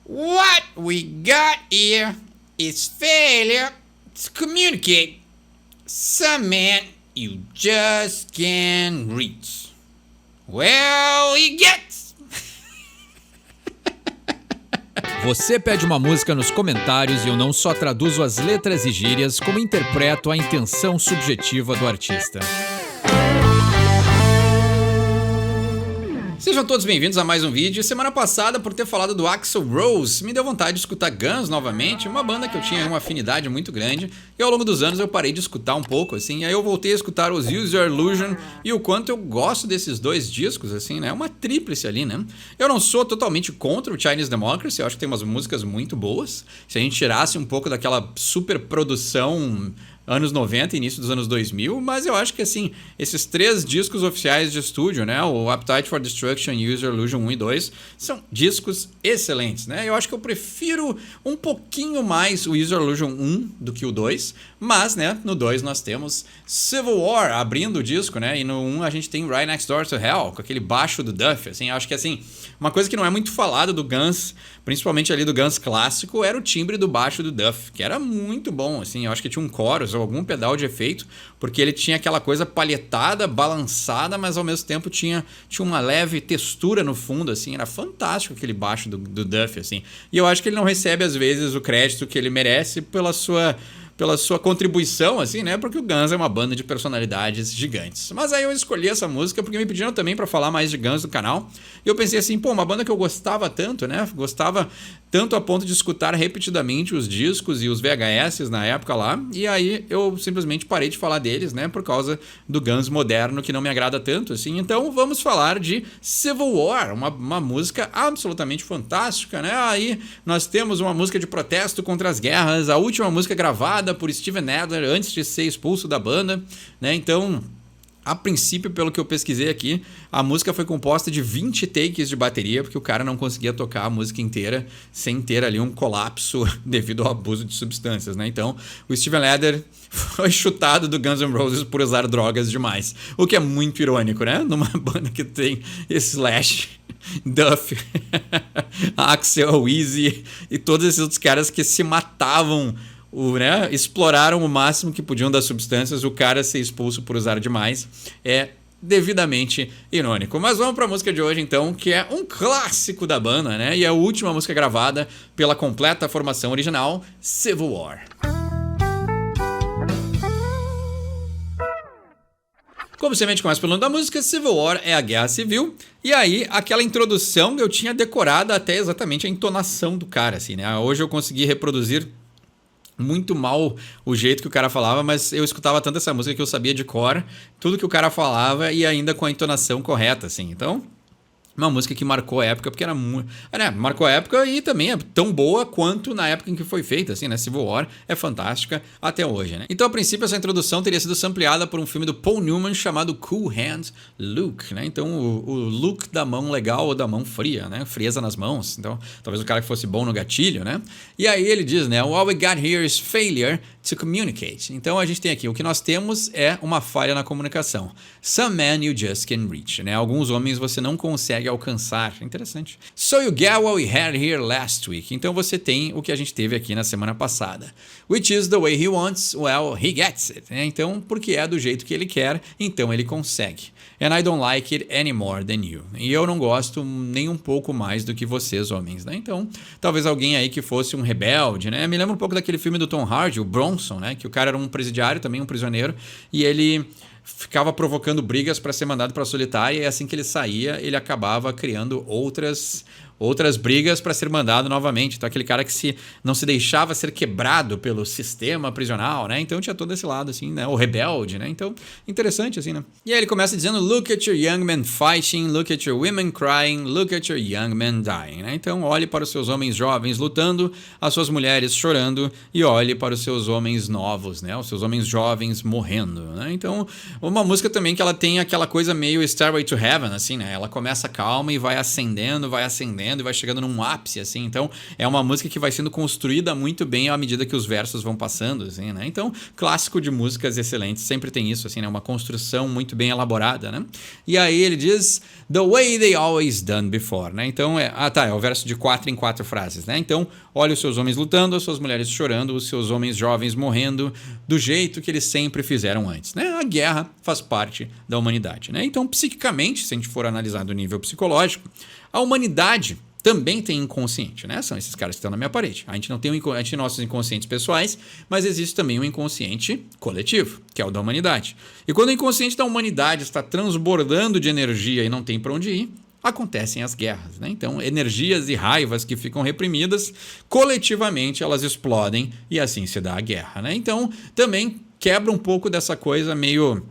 What we got here is failure to communicate. Some man you just can't reach. Well, he gets. Você pede uma música nos comentários e eu não só traduzo as letras e gírias, como interpreto a intenção subjetiva do artista. Sejam todos bem-vindos a mais um vídeo. Semana passada, por ter falado do Axl Rose, me deu vontade de escutar Guns novamente, uma banda que eu tinha uma afinidade muito grande, e ao longo dos anos eu parei de escutar um pouco, assim, aí eu voltei a escutar os Use Your Illusion, e o quanto eu gosto desses dois discos, assim, né, uma tríplice ali, né. Eu não sou totalmente contra o Chinese Democracy, eu acho que tem umas músicas muito boas, se a gente tirasse um pouco daquela super produção anos 90 início dos anos 2000, mas eu acho que assim, esses três discos oficiais de estúdio, né, o Appetite for Destruction, Use Your Illusion 1 e 2, são discos excelentes, né, eu acho que eu prefiro um pouquinho mais o Use Your Illusion 1 do que o 2, mas, né, no 2 nós temos Civil War abrindo o disco, né, e no 1 a gente tem Right Next Door to Hell, com aquele baixo do Duff, assim, eu acho que assim, uma coisa que não é muito falada do Guns, principalmente ali do Guns clássico, era o timbre do baixo do Duff, que era muito bom, assim, eu acho que tinha um chorus ou algum pedal de efeito, porque ele tinha aquela coisa palhetada, balançada, mas ao mesmo tempo tinha uma leve textura no fundo, assim, era fantástico aquele baixo do Duff, assim, e eu acho que ele não recebe às vezes o crédito que ele merece pela sua contribuição, assim, né? Porque o Guns é uma banda de personalidades gigantes. Mas aí eu escolhi essa música porque me pediram também pra falar mais de Guns no canal. E eu pensei assim, pô, uma banda que eu gostava tanto, né? Gostava tanto a ponto de escutar repetidamente os discos e os VHS na época lá. E aí eu simplesmente parei de falar deles, né? Por causa do Guns moderno que não me agrada tanto, assim. Então vamos falar de Civil War, uma música absolutamente fantástica, né? Aí nós temos uma música de protesto contra as guerras, a última música gravada por Steven Adler antes de ser expulso da banda, né? Então, a princípio, pelo que eu pesquisei aqui, a música foi composta de 20 takes de bateria, porque o cara não conseguia tocar a música inteira sem ter ali um colapso devido ao abuso de substâncias, né? Então, o Steven Adler foi chutado do Guns N' Roses por usar drogas demais, o que é muito irônico, né? Numa banda que tem Slash, Duff, Axl, Easy e todos esses outros caras que se matavam, né, exploraram o máximo que podiam das substâncias, o cara ser expulso por usar demais é devidamente irônico. Mas vamos para a música de hoje então, que é um clássico da banda, né, e é a última música gravada pela completa formação original, Civil War. Como sempre a gente começa pelo nome da música, Civil War é a guerra civil, e aí aquela introdução eu tinha decorado até exatamente a entonação do cara, assim, né, hoje eu consegui reproduzir muito mal o jeito que o cara falava, mas eu escutava tanto essa música que eu sabia de cor tudo que o cara falava e ainda com a entonação correta, assim. Então, uma música que marcou a época, porque era muito... né, marcou a época e também é tão boa quanto na época em que foi feita, assim, né? Civil War é fantástica até hoje, né? Então, a princípio, essa introdução teria sido sampleada por um filme do Paul Newman chamado Cool Hand Luke, né? Então, o look da mão legal ou da mão fria, né? Frieza nas mãos. Então, talvez o cara que fosse bom no gatilho, né? E aí ele diz, né? All we got here is failure to communicate. Então, a gente tem aqui, o que nós temos é uma falha na comunicação. Some men you just can't reach, né? Alguns homens você não consegue alcançar. Interessante. So you get what we had here last week. Então você tem o que a gente teve aqui na semana passada. Which is the way he wants, well, he gets it. Então, porque é do jeito que ele quer, então ele consegue. And I don't like it any more than you. E eu não gosto nem um pouco mais do que vocês, homens, né? Então, talvez alguém aí que fosse um rebelde, né? Me lembra um pouco daquele filme do Tom Hardy, o Bronson, né? Que o cara era um presidiário, também um prisioneiro, e ele ficava provocando brigas para ser mandado para a solitária, e assim que ele saía, ele acabava criando outras brigas para ser mandado novamente. Então aquele cara que não se deixava ser quebrado pelo sistema prisional, né? Então tinha todo esse lado assim, né? O rebelde, né? Então interessante assim, né? E aí ele começa dizendo look at your young men fighting, look at your women crying, look at your young men dying, né? Então olhe para os seus homens jovens lutando, as suas mulheres chorando e olhe para os seus homens novos, né? Os seus homens jovens morrendo, né? Então uma música também que ela tem aquela coisa meio Stairway to Heaven, assim, né? Ela começa calma e vai acendendo, crescendo e vai chegando num ápice, assim. Então, é uma música que vai sendo construída muito bem à medida que os versos vão passando, assim, né? Então, clássico de músicas excelentes sempre tem isso, assim, né? Uma construção muito bem elaborada, né? E aí ele diz, the way they always done before, né? Então, é o verso de 4 em 4 frases, né? Então, olha os seus homens lutando, as suas mulheres chorando, os seus homens jovens morrendo do jeito que eles sempre fizeram antes, né? A guerra faz parte da humanidade, né? Então, psiquicamente, se a gente for analisar do nível psicológico, a humanidade também tem inconsciente, né? São esses caras que estão na minha parede. A gente não tem a gente tem nossos inconscientes pessoais, mas existe também um inconsciente coletivo, que é o da humanidade. E quando o inconsciente da humanidade está transbordando de energia e não tem para onde ir, acontecem as guerras, né? Então, energias e raivas que ficam reprimidas, coletivamente elas explodem e assim se dá a guerra, né? Então, também quebra um pouco dessa coisa meio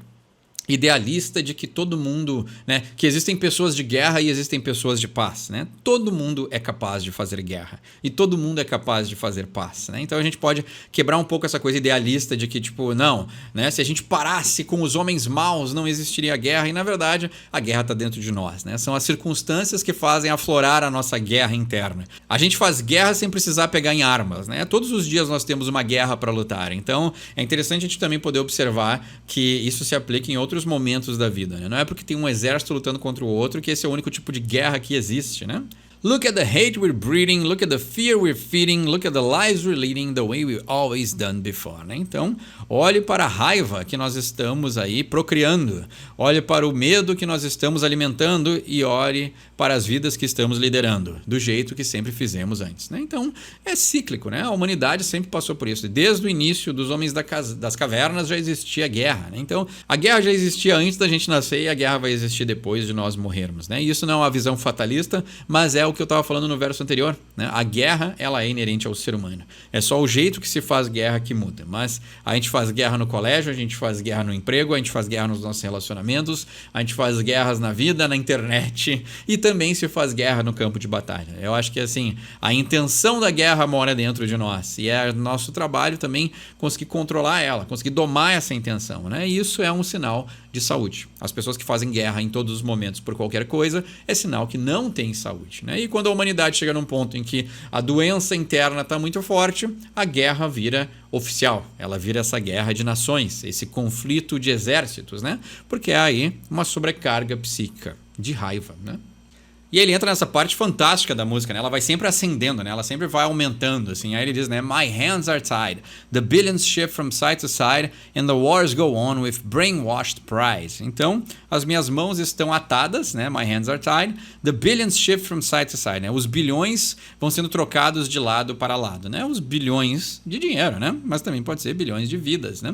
idealista de que todo mundo, né, que existem pessoas de guerra e existem pessoas de paz, né? Todo mundo é capaz de fazer guerra e todo mundo é capaz de fazer paz, né? Então a gente pode quebrar um pouco essa coisa idealista de que tipo, não, né, se a gente parasse com os homens maus não existiria guerra e na verdade a guerra está dentro de nós, né? São as circunstâncias que fazem aflorar a nossa guerra interna. A gente faz guerra sem precisar pegar em armas, né? Todos os dias nós temos uma guerra para lutar. Então é interessante a gente também poder observar que isso se aplica em outros momentos da vida, né? Não é porque tem um exército lutando contra o outro que esse é o único tipo de guerra que existe, né? Look at the hate we're breeding, look at the fear we're feeding, look at the lives we're leading the way we've always done before, né? Então, olhe para a raiva que nós estamos aí procriando, olhe para o medo que nós estamos alimentando e olhe para as vidas que estamos liderando, do jeito que sempre fizemos antes, né? Então, é cíclico, né? A humanidade sempre passou por isso. Desde o início dos homens das cavernas já existia guerra, né? Então, a guerra já existia antes da gente nascer e a guerra vai existir depois de nós morrermos, né? E isso não é uma visão fatalista, mas é o que eu estava falando no verso anterior, né? A guerra, ela é inerente ao ser humano. É só o jeito que se faz guerra que muda. Mas a gente faz guerra no colégio, a gente faz guerra no emprego, a gente faz guerra nos nossos relacionamentos, a gente faz guerras na vida, na internet e também se faz guerra no campo de batalha. Eu acho que assim, a intenção da guerra mora dentro de nós e é nosso trabalho também conseguir controlar ela, conseguir domar essa intenção, né? E isso é um sinal de saúde. As pessoas que fazem guerra em todos os momentos por qualquer coisa é sinal que não tem saúde, né? E quando a humanidade chega num ponto em que a doença interna está muito forte, a guerra vira oficial. Ela vira essa guerra de nações, esse conflito de exércitos, né? Porque é aí uma sobrecarga psíquica de raiva, né? E ele entra nessa parte fantástica da música, né? Ela vai sempre ascendendo, né? Ela sempre vai aumentando, assim. Aí ele diz, né? My hands are tied, the billions shift from side to side, and the wars go on with brainwashed pride. Então, as minhas mãos estão atadas, né? My hands are tied, the billions shift from side to side, né? Os bilhões vão sendo trocados de lado para lado, né? Os bilhões de dinheiro, né? Mas também pode ser bilhões de vidas, né?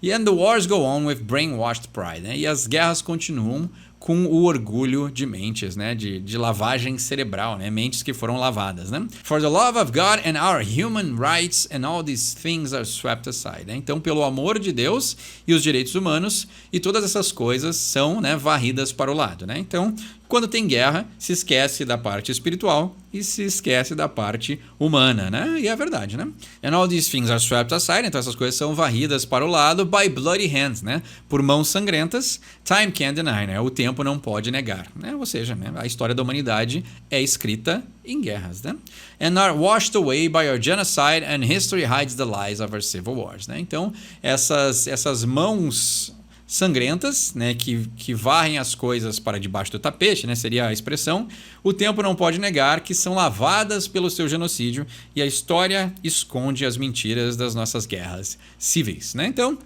And the wars go on with brainwashed pride, né? E as guerras continuam com o orgulho de mentes, né? De lavagem cerebral, né? Mentes que foram lavadas, né? For the love of God and our human rights and all these things are swept aside, né? Então, pelo amor de Deus e os direitos humanos e todas essas coisas são, né, varridas para o lado, né? Então, quando tem guerra, se esquece da parte espiritual e se esquece da parte humana, né? E é verdade, né? And all these things are swept aside, então essas coisas são varridas para o lado by bloody hands, né? Por mãos sangrentas, time can't deny, né? O tempo não pode negar, né? Ou seja, né, a história da humanidade é escrita em guerras, né? And are washed away by our genocide and history hides the lies of our civil wars, né? Então, essas mãos sangrentas, né, que varrem as coisas para debaixo do tapete, né, seria a expressão, o tempo não pode negar que são lavadas pelo seu genocídio e a história esconde as mentiras das nossas guerras civis, né? Então,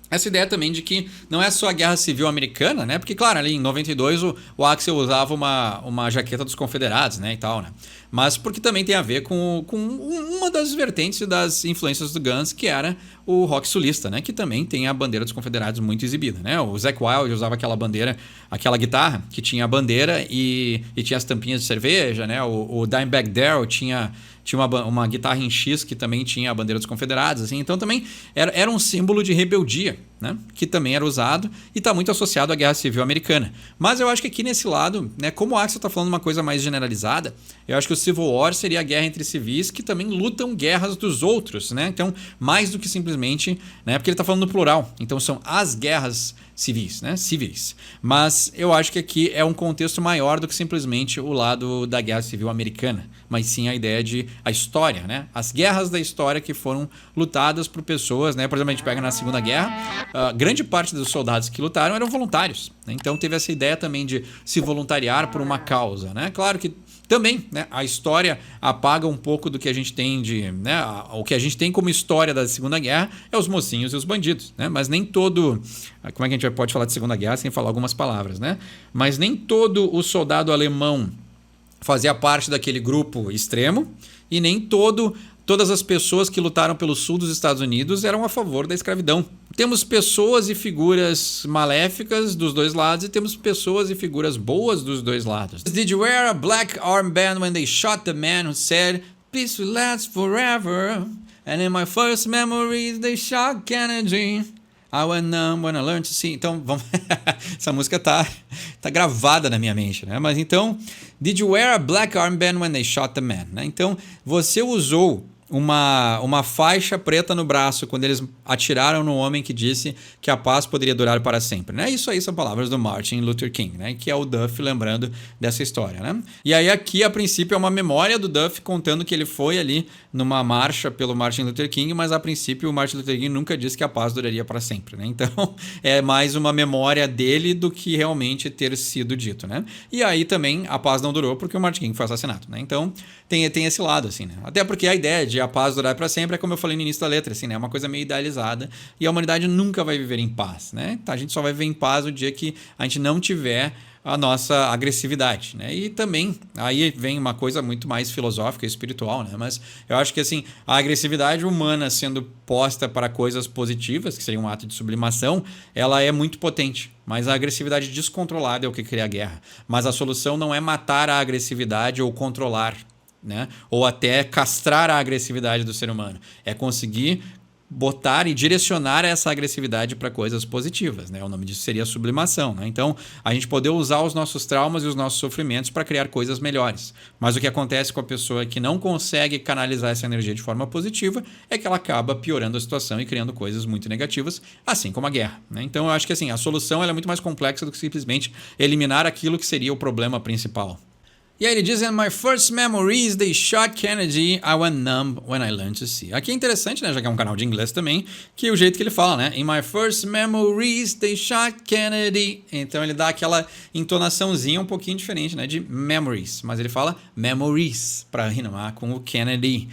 essa ideia também de que não é só a Guerra Civil Americana, né? Porque, claro, ali em 92 o Axl usava uma jaqueta dos confederados, né? E tal, né? Mas porque também tem a ver com uma das vertentes das influências do Guns, que era o rock sulista, né? Que também tem a bandeira dos confederados muito exibida, né? O Zakk Wylde usava aquela bandeira, aquela guitarra que tinha a bandeira e tinha as tampinhas de cerveja, né? O Dimebag Darrell tinha uma guitarra em X que também tinha a bandeira dos confederados, assim. Então também era um símbolo de rebeldia, né? Que também era usado e está muito associado à Guerra Civil Americana. Mas eu acho que aqui nesse lado, né, como o Axl está falando uma coisa mais generalizada, eu acho que o Civil War seria a guerra entre civis que também lutam guerras dos outros, né? Então, mais do que simplesmente, né, porque ele está falando no plural. Então, são as guerras civis, né? Civis. Mas eu acho que aqui é um contexto maior do que simplesmente o lado da Guerra Civil Americana, mas sim a ideia de a história, né? As guerras da história que foram lutadas por pessoas, né? Por exemplo, a gente pega na Segunda Guerra, grande parte dos soldados que lutaram eram voluntários, né? Então teve essa ideia também de se voluntariar por uma causa, né? Claro que também, né, a história apaga um pouco do que a gente tem de, né, o que a gente tem como história da Segunda Guerra é os mocinhos e os bandidos, né? Mas nem todo, como é que a gente pode falar de Segunda Guerra sem falar algumas palavras, né? Mas nem todo o soldado alemão fazia parte daquele grupo extremo e nem todas as pessoas que lutaram pelo sul dos Estados Unidos eram a favor da escravidão. Temos pessoas e figuras maléficas dos dois lados e temos pessoas e figuras boas dos dois lados. Did you wear a black armband when they shot the man who said, "Peace will last forever"? And in my first memories they shot Kennedy. I went numb when I learned to see. Então, vamos essa música tá gravada na minha mente, né? Mas então, did you wear a black armband when they shot the man? Né? Então, você usou uma faixa preta no braço quando eles atiraram no homem que disse que a paz poderia durar para sempre, né? Isso aí são palavras do Martin Luther King, né? Que é o Duff lembrando dessa história, né? E aí aqui, a princípio, é uma memória do Duff contando que ele foi ali numa marcha pelo Martin Luther King, mas a princípio o Martin Luther King nunca disse que a paz duraria para sempre, né? Então, é mais uma memória dele do que realmente ter sido dito, né? E aí também a paz não durou porque o Martin King foi assassinado, né? Então, tem esse lado, assim, né? Até porque a ideia de a paz durar para sempre é como eu falei no início da letra, assim, né? É uma coisa meio idealizada e a humanidade nunca vai viver em paz, né? A gente só vai viver em paz o dia que a gente não tiver a nossa agressividade, né? E também aí vem uma coisa muito mais filosófica e espiritual, né? Mas eu acho que assim, a agressividade humana sendo posta para coisas positivas, que seria um ato de sublimação, ela é muito potente. Mas a agressividade descontrolada é o que cria a guerra. Mas a solução não é matar a agressividade ou controlar, né? Ou até castrar a agressividade do ser humano. É conseguir botar e direcionar essa agressividade para coisas positivas, né? O nome disso seria sublimação, né? Então, a gente poder usar os nossos traumas e os nossos sofrimentos para criar coisas melhores. Mas o que acontece com a pessoa que não consegue canalizar essa energia de forma positiva é que ela acaba piorando a situação e criando coisas muito negativas, assim como a guerra, né? Então, eu acho que assim, a solução ela é muito mais complexa do que simplesmente eliminar aquilo que seria o problema principal. E aí ele diz, in my first memories they shot Kennedy, I went numb when I learned to see. Aqui é interessante, né, já que é um canal de inglês também, que o jeito que ele fala, né, in my first memories they shot Kennedy. Então ele dá aquela entonaçãozinha um pouquinho diferente, né, de memories, mas ele fala memories, para rimar com o Kennedy.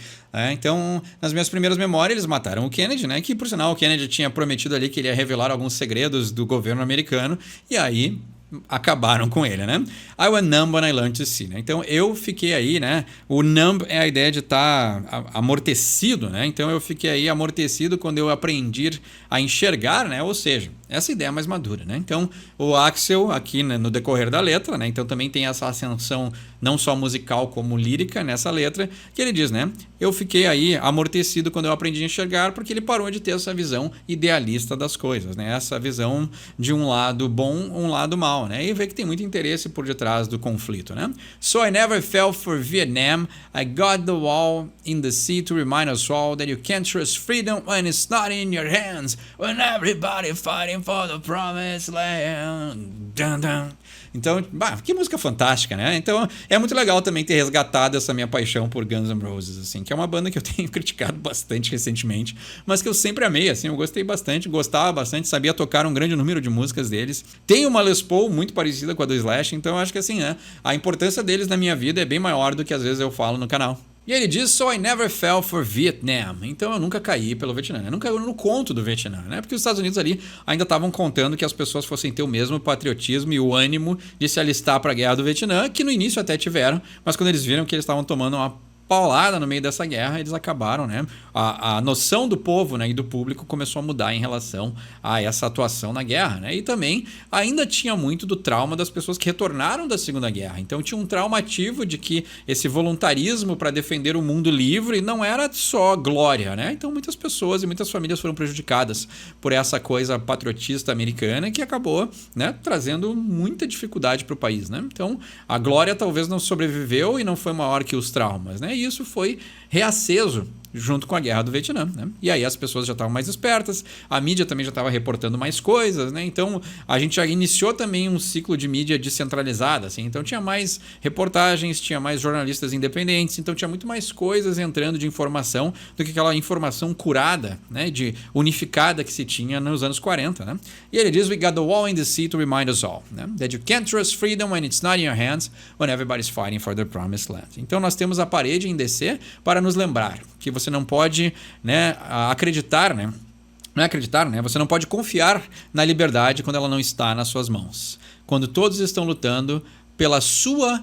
Então, nas minhas primeiras memórias, eles mataram o Kennedy, né, que por sinal o Kennedy tinha prometido ali que ele ia revelar alguns segredos do governo americano, e aí acabaram com ele, né? I went numb when I learned to see, né? Então eu fiquei aí, né? O numb é a ideia de estar amortecido, né? Então eu fiquei aí amortecido quando eu aprendi a enxergar, né? Ou seja, essa ideia mais madura, né? Então o Axl aqui, né, no decorrer da letra, né? Então também tem essa ascensão não só musical como lírica nessa letra, que ele diz, né? Eu fiquei aí amortecido quando eu aprendi a enxergar, porque ele parou de ter essa visão idealista das coisas, né? Essa visão de um lado bom, um lado mau, né? E vê que tem muito interesse por detrás do conflito, né? So I never fell for Vietnam. I got the wall in the sea to remind us all that you can't trust freedom when it's not in your hands. When everybody fighting for the promised land. Dun, dun. Então, que música fantástica, né? Então, é muito legal também ter resgatado essa minha paixão por Guns N' Roses, assim, que é uma banda que eu tenho criticado bastante recentemente, mas que eu sempre amei, assim, eu gostei bastante, gostava bastante, sabia tocar um grande número de músicas deles. Tem uma Les Paul muito parecida com a do Slash, então eu acho que assim, né, a importância deles na minha vida é bem maior do que às vezes eu falo no canal. E ele diz, so I never fell for Vietnam. Então eu nunca caí pelo Vietnã, eu nunca caí no conto do Vietnã, né? Porque os Estados Unidos ali ainda estavam contando que as pessoas fossem ter o mesmo patriotismo e o ânimo de se alistar para a guerra do Vietnã, que no início até tiveram, mas quando eles viram que eles estavam tomando uma paulada no meio dessa guerra, eles acabaram, né? A noção do povo, né, e do público começou a mudar em relação a essa atuação na guerra, né? E também ainda tinha muito do trauma das pessoas que retornaram da Segunda Guerra. Então tinha um trauma ativo de que esse voluntarismo para defender o mundo livre não era só glória, né? Então muitas pessoas e muitas famílias foram prejudicadas por essa coisa patriotista americana que acabou, né, trazendo muita dificuldade para o país, né? Então a glória talvez não sobreviveu e não foi maior que os traumas, né? E isso foi reaceso junto com a Guerra do Vietnã, né? E aí as pessoas já estavam mais espertas, a mídia também já estava reportando mais coisas, né? Então a gente já iniciou também um ciclo de mídia descentralizada, assim. Então tinha mais reportagens, tinha mais jornalistas independentes, então tinha muito mais coisas entrando de informação do que aquela informação curada, né? De unificada que se tinha nos anos 40, né? E ele diz: "We got the wall in the sea to remind us all, né? That you can't trust freedom when it's not in your hands, when everybody's fighting for the promised land." Então nós temos a parede em DC para nos lembrar que você não pode, né, acreditar, né? Não é acreditar, né? Você não pode confiar na liberdade quando ela não está nas suas mãos. Quando todos estão lutando pela sua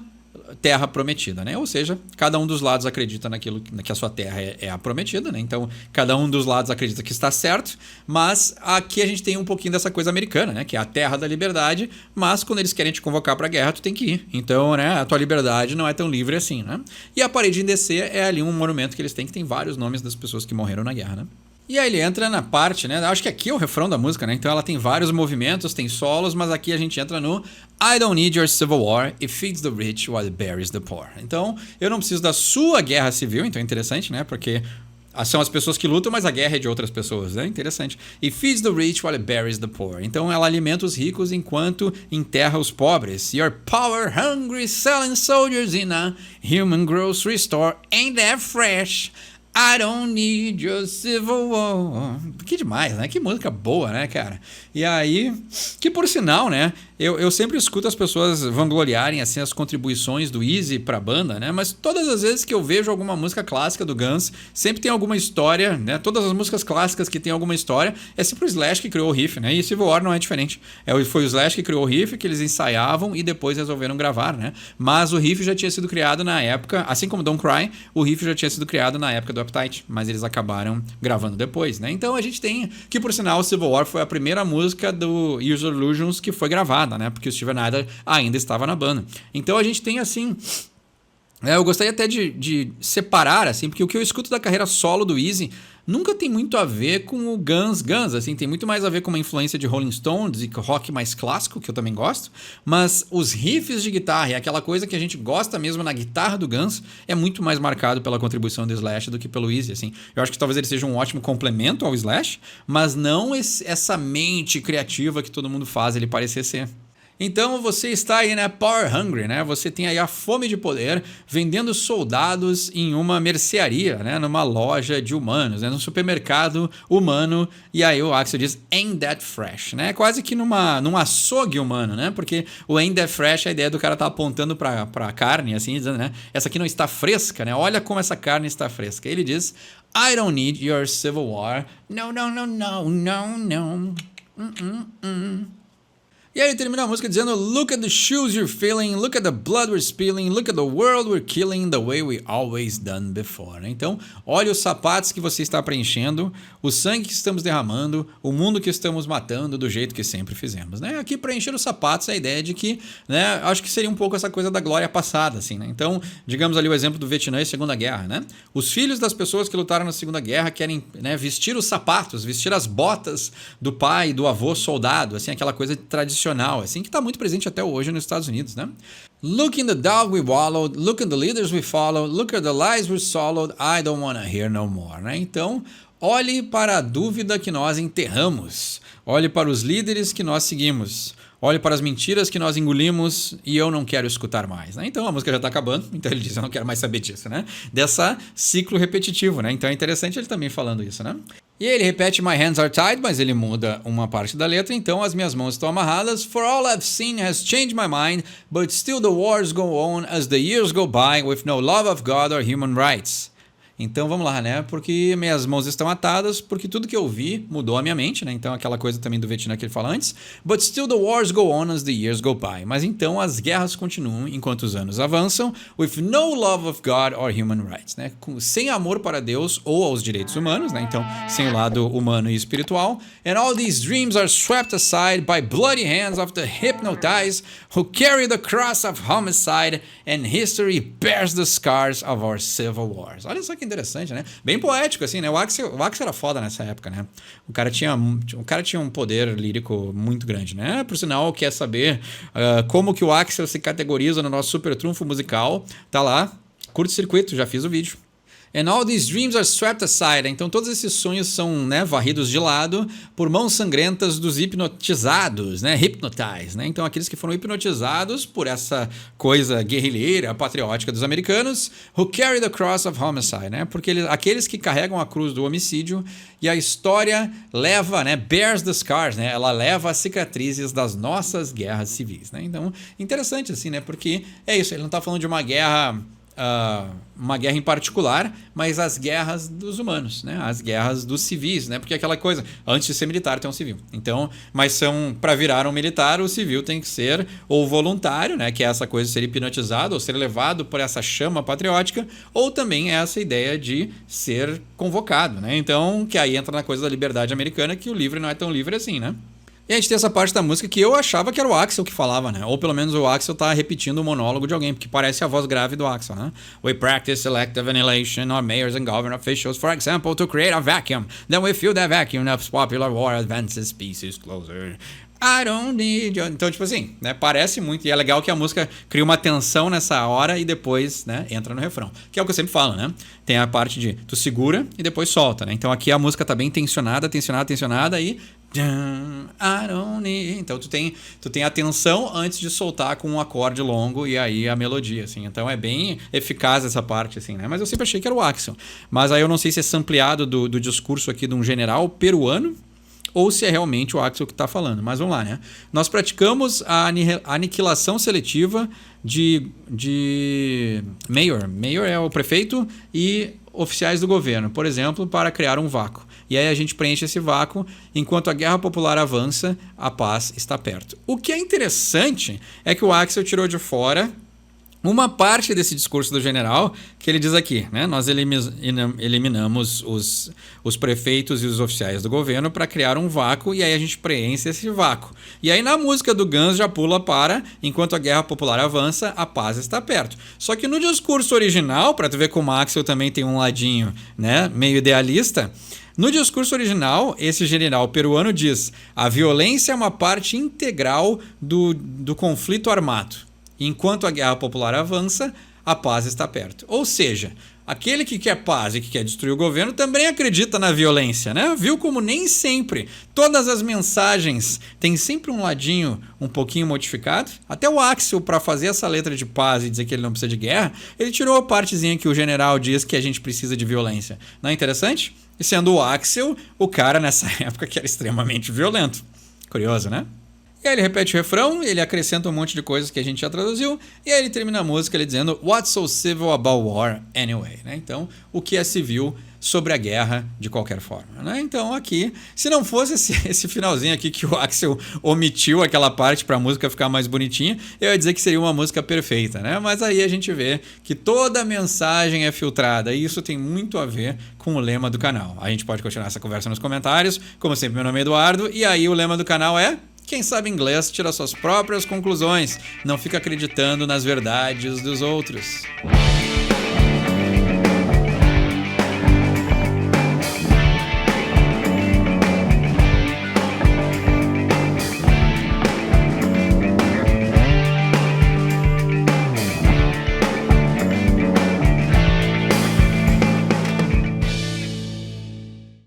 terra prometida, né? Ou seja, cada um dos lados acredita naquilo que a sua terra é a prometida, né? Então, cada um dos lados acredita que está certo, mas aqui a gente tem um pouquinho dessa coisa americana, né? Que é a terra da liberdade, mas quando eles querem te convocar para a guerra, tu tem que ir. Então, né? A tua liberdade não é tão livre assim, né? E a parede em DC é ali um monumento que eles têm, que tem vários nomes das pessoas que morreram na guerra, né? E aí ele entra na parte, né? Acho que aqui é o refrão da música, né? Então ela tem vários movimentos, tem solos, mas aqui a gente entra no I don't need your civil war, it feeds the rich while it buries the poor. Então, eu não preciso da sua guerra civil, então é interessante, né? Porque são as pessoas que lutam, mas a guerra é de outras pessoas, né? Interessante. It feeds the rich while it buries the poor. Então ela alimenta os ricos enquanto enterra os pobres. Your power hungry selling soldiers in a human grocery store ain't that fresh. I don't need your civil war. Que demais, né? Que música boa, né, cara? E aí, que por sinal, né? Eu sempre escuto as pessoas vangloriarem assim as contribuições do Easy pra banda, né? Mas todas as vezes que eu vejo alguma música clássica do Guns, sempre tem alguma história, né? Todas as músicas clássicas que tem alguma história, é sempre o Slash que criou o riff, né? E Civil War não é diferente. Foi o Slash que criou o riff, que eles ensaiavam e depois resolveram gravar, né? Mas o riff já tinha sido criado na época, assim como Don't Cry, o riff já tinha sido criado na época do Appetite, mas eles acabaram gravando depois, né? Então a gente tem que, por sinal, Civil War foi a primeira música do Use Your Illusions que foi gravada, né? Porque o Steven Adler ainda estava na banda. Então a gente tem assim... eu gostaria até de separar, assim, porque o que eu escuto da carreira solo do Easy nunca tem muito a ver com o Guns, assim, tem muito mais a ver com uma influência de Rolling Stones e rock mais clássico, que eu também gosto, mas os riffs de guitarra e aquela coisa que a gente gosta mesmo na guitarra do Guns é muito mais marcado pela contribuição do Slash do que pelo Easy, assim. Eu acho que talvez ele seja um ótimo complemento ao Slash, mas não essa mente criativa que todo mundo faz ele parecer ser. Então você está aí, né, power hungry, né? Você tem aí a fome de poder vendendo soldados em uma mercearia, né? Numa loja de humanos, né? Num supermercado humano. E aí o Axl diz ain't that fresh, né? Quase que num açougue humano, né? Porque o ain't that fresh, a ideia do cara tá apontando pra carne, assim, dizendo, né? Essa aqui não está fresca, né? Olha como essa carne está fresca. Ele diz I don't need your civil war. No, no, no, no, no, no. E aí ele termina a música dizendo look at the shoes you're feeling, look at the blood we're spilling, look at the world we're killing the way we always done before. Então, olha os sapatos que você está preenchendo, o sangue que estamos derramando, o mundo que estamos matando do jeito que sempre fizemos, né? Aqui preencher os sapatos é a ideia de que, né, acho que seria um pouco essa coisa da glória passada, assim, né? Então, digamos ali o exemplo do Vietnã e Segunda Guerra, né? Os filhos das pessoas que lutaram na Segunda Guerra querem, né, vestir os sapatos, vestir as botas do pai, do avô soldado, assim, aquela coisa tradicional, assim, que está muito presente até hoje nos Estados Unidos, né? Look in the dog we wallowed, look at the leaders we followed, look at the lies we swallowed, I don't wanna hear no more, né? Então, olhe para a dúvida que nós enterramos, olhe para os líderes que nós seguimos, olhe para as mentiras que nós engolimos e eu não quero escutar mais, né? Então a música já está acabando, então ele diz, eu não quero mais saber disso, né? Dessa ciclo repetitivo, né? Então é interessante ele também falando isso, né? E ele repete my hands are tied, mas ele muda uma parte da letra, então as minhas mãos estão amarradas. For all I've seen has changed my mind, but still the wars go on as the years go by with no love of God or human rights. Então vamos lá, né? Porque minhas mãos estão atadas, porque tudo que eu vi mudou a minha mente, né? Então aquela coisa também do Vietnã que ele fala antes. But still the wars go on as the years go by. Mas então as guerras continuam enquanto os anos avançam, with no love of God or human rights, né? Sem amor para Deus ou aos direitos humanos, né? Então sem o lado humano e espiritual. And all these dreams are swept aside by bloody hands of the hypnotized who carry the cross of homicide and history bears the scars of our civil wars. Olha só que interessante, né? Bem poético, assim, né? O Axl era foda nessa época, né? O cara tinha um poder lírico muito grande, né? Por sinal, quer saber como que o Axl se categoriza no nosso super trunfo musical? Tá lá, curto-circuito, já fiz o vídeo. And all these dreams are swept aside. Então todos esses sonhos são, né, varridos de lado por mãos sangrentas dos hipnotizados, né, hypnotized, né? Então aqueles que foram hipnotizados por essa coisa guerrilheira, patriótica dos americanos, who carry the cross of homicide, né? Porque aqueles que carregam a cruz do homicídio, e a história leva, né, bears the scars, né? Ela leva as cicatrizes das nossas guerras civis, né? Então, interessante assim, né? Porque é isso, ele não está falando de uma guerra em particular, mas as guerras dos humanos, né? As guerras dos civis, né? Porque aquela coisa, antes de ser militar tem um civil. Então, mas para virar um militar, o civil tem que ser ou voluntário, né? Que é essa coisa de ser hipnotizado ou ser levado por essa chama patriótica, ou também essa ideia de ser convocado, né? Então, que aí entra na coisa da liberdade americana, que o livre não é tão livre assim, né? E a gente tem essa parte da música que eu achava que era o Axl que falava, né? Ou pelo menos o Axl tá repetindo o monólogo de alguém, porque parece a voz grave do Axl, né? We practice selective annihilation on mayors and government officials, for example, to create a vacuum. Then we fill that vacuum as popular war advances species closer. I don't need you. Então, tipo assim, né? Parece muito. E é legal que a música cria uma tensão nessa hora e depois, né, entra no refrão. Que é o que eu sempre falo, né? Tem a parte de tu segura e depois solta, né? Então aqui a música tá bem tensionada e I don't need. Então tu tem a tensão antes de soltar com um acorde longo e aí a melodia, assim. Então é bem eficaz essa parte, assim, né? Mas eu sempre achei que era o Axl. Mas aí eu não sei se é sampleado do discurso aqui de um general peruano ou se é realmente o Axl que está falando. Mas vamos lá, né? Nós praticamos a aniquilação seletiva de mayor. Mayor é o prefeito e oficiais do governo, por exemplo, para criar um vácuo. E aí a gente preenche esse vácuo. Enquanto a guerra popular avança, a paz está perto. O que é interessante é que o Axl tirou de fora uma parte desse discurso do general, que ele diz aqui, né? Nós eliminamos os prefeitos e os oficiais do governo para criar um vácuo, e aí a gente preenche esse vácuo. E aí na música do Guns já pula para enquanto a guerra popular avança, a paz está perto. Só que no discurso original, para tu ver como o Axl também tem um ladinho, né, meio idealista, no discurso original, esse general peruano diz: a violência é uma parte integral do conflito armado. Enquanto a guerra popular avança, a paz está perto. Ou seja, aquele que quer paz e que quer destruir o governo também acredita na violência, né? Viu como nem sempre todas as mensagens têm sempre um ladinho um pouquinho modificado? Até o Axl, para fazer essa letra de paz e dizer que ele não precisa de guerra, ele tirou a partezinha que o general diz que a gente precisa de violência. Não é interessante? E sendo o Axl o cara nessa época que era extremamente violento. Curioso, né? E aí ele repete o refrão, ele acrescenta um monte de coisas que a gente já traduziu, e aí ele termina a música ele dizendo What's so civil about war anyway? Né? Então, o que é civil sobre a guerra de qualquer forma, né? Então aqui, se não fosse esse finalzinho aqui que o Axl omitiu aquela parte para a música ficar mais bonitinha, eu ia dizer que seria uma música perfeita, né? Mas aí a gente vê que toda a mensagem é filtrada e isso tem muito a ver com o lema do canal. A gente pode continuar essa conversa nos comentários, como sempre, meu nome é Eduardo, e aí o lema do canal é: quem sabe inglês tira suas próprias conclusões, não fica acreditando nas verdades dos outros.